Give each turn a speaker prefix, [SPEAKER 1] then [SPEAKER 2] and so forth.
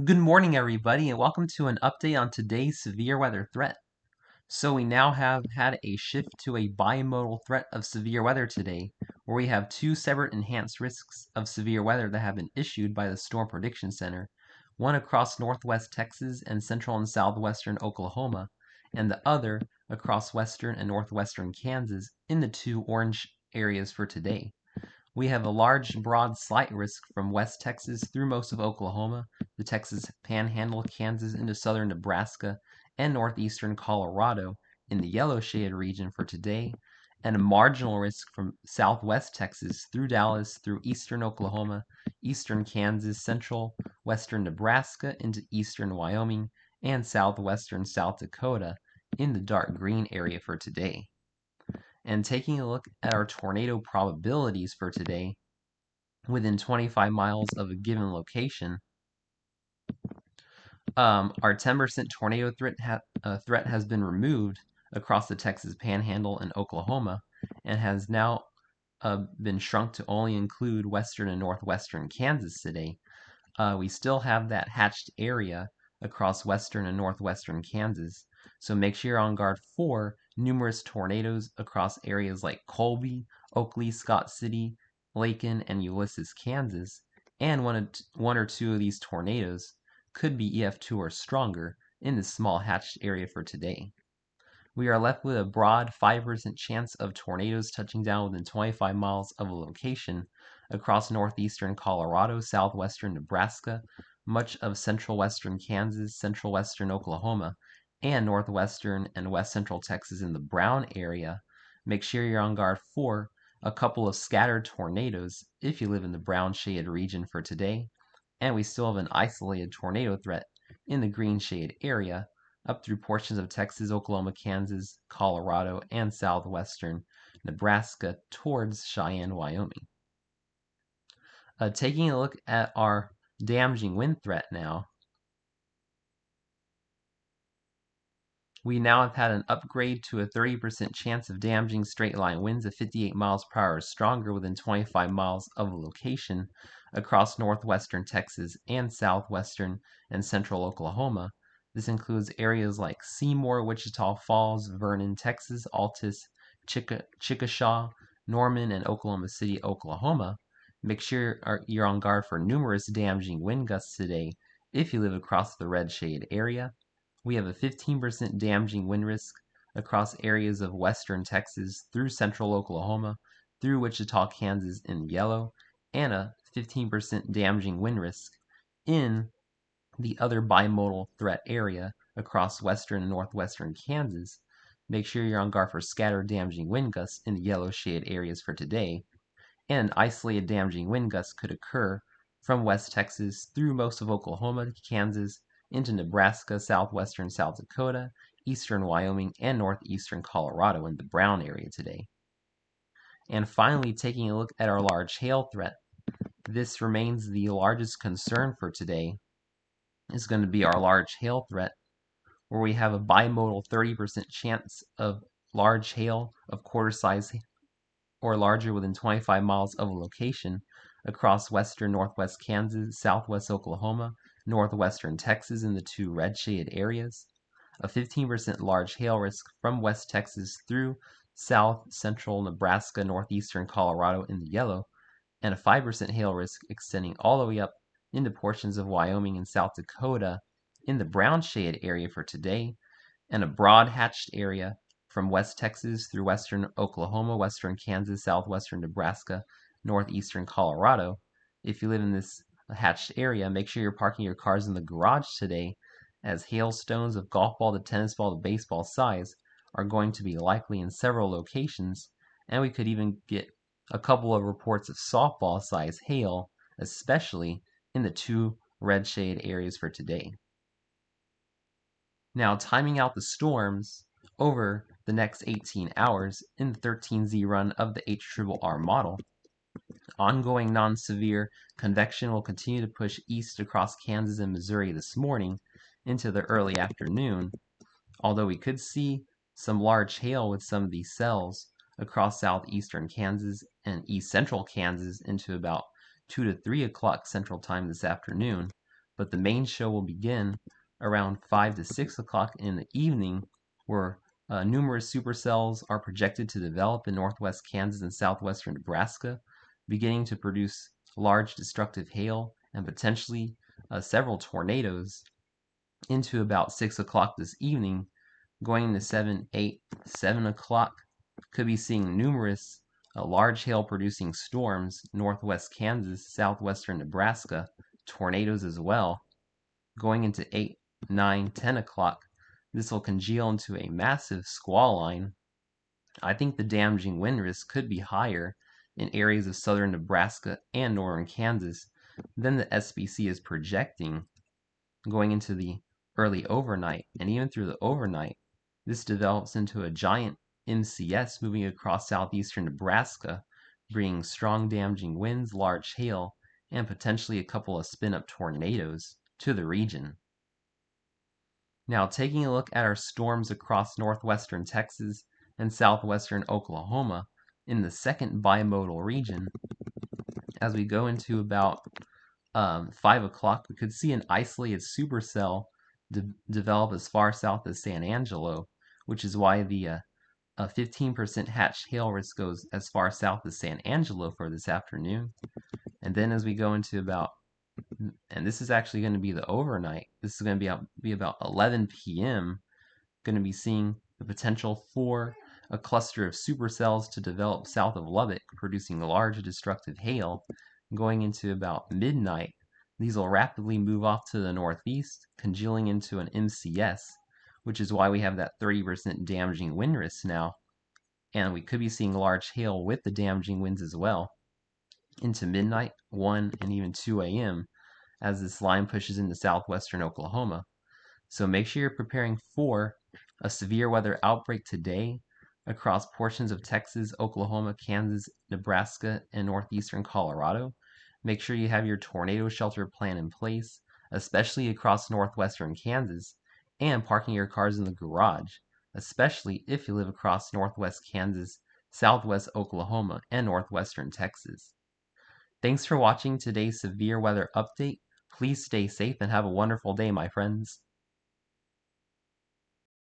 [SPEAKER 1] Good morning, everybody, and welcome to an update on today's severe weather threat. So we now have had a shift to a bimodal threat of severe weather today, where we have two separate enhanced risks of severe weather that have been issued by the Storm Prediction Center, one across northwest Texas and central and southwestern Oklahoma, and the other across western and northwestern Kansas in the two orange areas for today. We have a large, broad, slight risk from West Texas through most of Oklahoma, the Texas Panhandle, Kansas into southern Nebraska, and northeastern Colorado in the yellow shaded region for today, and a marginal risk from southwest Texas through Dallas, through eastern Oklahoma, eastern Kansas, central western Nebraska into eastern Wyoming, and southwestern South Dakota in the dark green area for today. And taking a look at our tornado probabilities for today, within 25 miles of a given location, our 10% tornado threat has been removed across the Texas Panhandle and Oklahoma, and has now been shrunk to only include western and northwestern Kansas today. We still have that hatched area across western and northwestern Kansas, so make sure you're on guard for numerous tornadoes across areas like Colby, Oakley, Scott City, Lakin, and Ulysses, Kansas, and one or two of these tornadoes could be EF2 or stronger in this small hatched area for today. We are left with a broad 5% chance of tornadoes touching down within 25 miles of a location across northeastern Colorado, southwestern Nebraska, much of central western Kansas, central western Oklahoma, and northwestern and west central Texas in the brown area. Make sure you're on guard for a couple of scattered tornadoes if you live in the brown shaded region for today. And we still have an isolated tornado threat in the green shade area up through portions of Texas, Oklahoma, Kansas, Colorado, and southwestern Nebraska towards Cheyenne, Wyoming. Taking a look at our damaging wind threat now, we now have had an upgrade to a 30% chance of damaging straight line winds of 58 miles per hour or stronger within 25 miles of a location across northwestern Texas and southwestern and central Oklahoma. This includes areas like Seymour, Wichita Falls, Vernon, Texas, Altus, Chickasha, Norman, and Oklahoma City, Oklahoma. Make sure you're on guard for numerous damaging wind gusts today if you live across the red shade area. We have a 15% damaging wind risk across areas of western Texas through central Oklahoma, through Wichita, Kansas in yellow, and a 15% damaging wind risk in the other bimodal threat area across western and northwestern Kansas. Make sure you're on guard for scattered damaging wind gusts in the yellow shaded areas for today. And an isolated damaging wind gust could occur from West Texas through most of Oklahoma, Kansas, into Nebraska, southwestern South Dakota, eastern Wyoming, and northeastern Colorado in the brown area today. And finally, taking a look at our large hail threat, this remains the largest concern for today. Is going to be our large hail threat, where we have a bimodal 30% chance of large hail of quarter size or larger within 25 miles of a location across western northwest Kansas, southwest Oklahoma, northwestern Texas in the two red shaded areas, a 15% large hail risk from West Texas through south central Nebraska, northeastern Colorado in the yellow, and a 5% hail risk extending all the way up into portions of Wyoming and South Dakota in the brown shaded area for today, and a broad hatched area from West Texas through western Oklahoma, western Kansas, southwestern Nebraska, northeastern Colorado. If you live in this hatched area, make sure you're parking your cars in the garage today, as hailstones of golf ball to tennis ball to baseball size are going to be likely in several locations, and we could even get a couple of reports of softball size hail, especially in the two red shade areas for today. Now, timing out the storms over the next 18 hours in the 13Z run of the HRRR model, ongoing non-severe convection will continue to push east across Kansas and Missouri this morning into the early afternoon, although we could see some large hail with some of these cells across southeastern Kansas and east central Kansas into about 2 to 3 o'clock Central Time this afternoon. but the main show will begin around 5 to 6 o'clock in the evening, where numerous supercells are projected to develop in northwest Kansas and southwestern Nebraska, beginning to produce large destructive hail and potentially several tornadoes into about 6 o'clock this evening. Going to 7, 8, 7 o'clock, could be seeing numerous large hail producing storms northwest Kansas, southwestern Nebraska, tornadoes as well. Going into 8, 9, 10 o'clock, this will congeal into a massive squall line. I think the damaging wind risk could be higher in areas of southern Nebraska and northern Kansas than the SPC is projecting. Going into the early overnight and even through the overnight, this develops into a giant MCS moving across southeastern Nebraska, bringing strong damaging winds, large hail, and potentially a couple of spin-up tornadoes to the region. Now, taking a look at our storms across northwestern Texas and southwestern Oklahoma in the second bimodal region, as we go into about 5 o'clock, we could see an isolated supercell develop as far south as San Angelo, which is why the 15% hatch hail risk goes as far south as San Angelo for this afternoon. And then as we go into about, and this is actually going to be the overnight, this is going to be about 11 p.m., going to be seeing the potential for a cluster of supercells to develop south of Lubbock, producing large destructive hail. Going into about midnight, these will rapidly move off to the northeast, congealing into an MCS, which is why we have that 30% damaging wind risk now. And we could be seeing large hail with the damaging winds as well into midnight, 1, and even 2 a.m. as this line pushes into southwestern Oklahoma. So make sure you're preparing for a severe weather outbreak today across portions of Texas, Oklahoma, Kansas, Nebraska, and northeastern Colorado. Make sure you have your tornado shelter plan in place, especially across northwestern Kansas, and parking your cars in the garage, especially if you live across northwest Kansas, southwest Oklahoma, and northwestern Texas. Thanks for watching today's severe weather update. Please stay safe and have a wonderful day, my friends.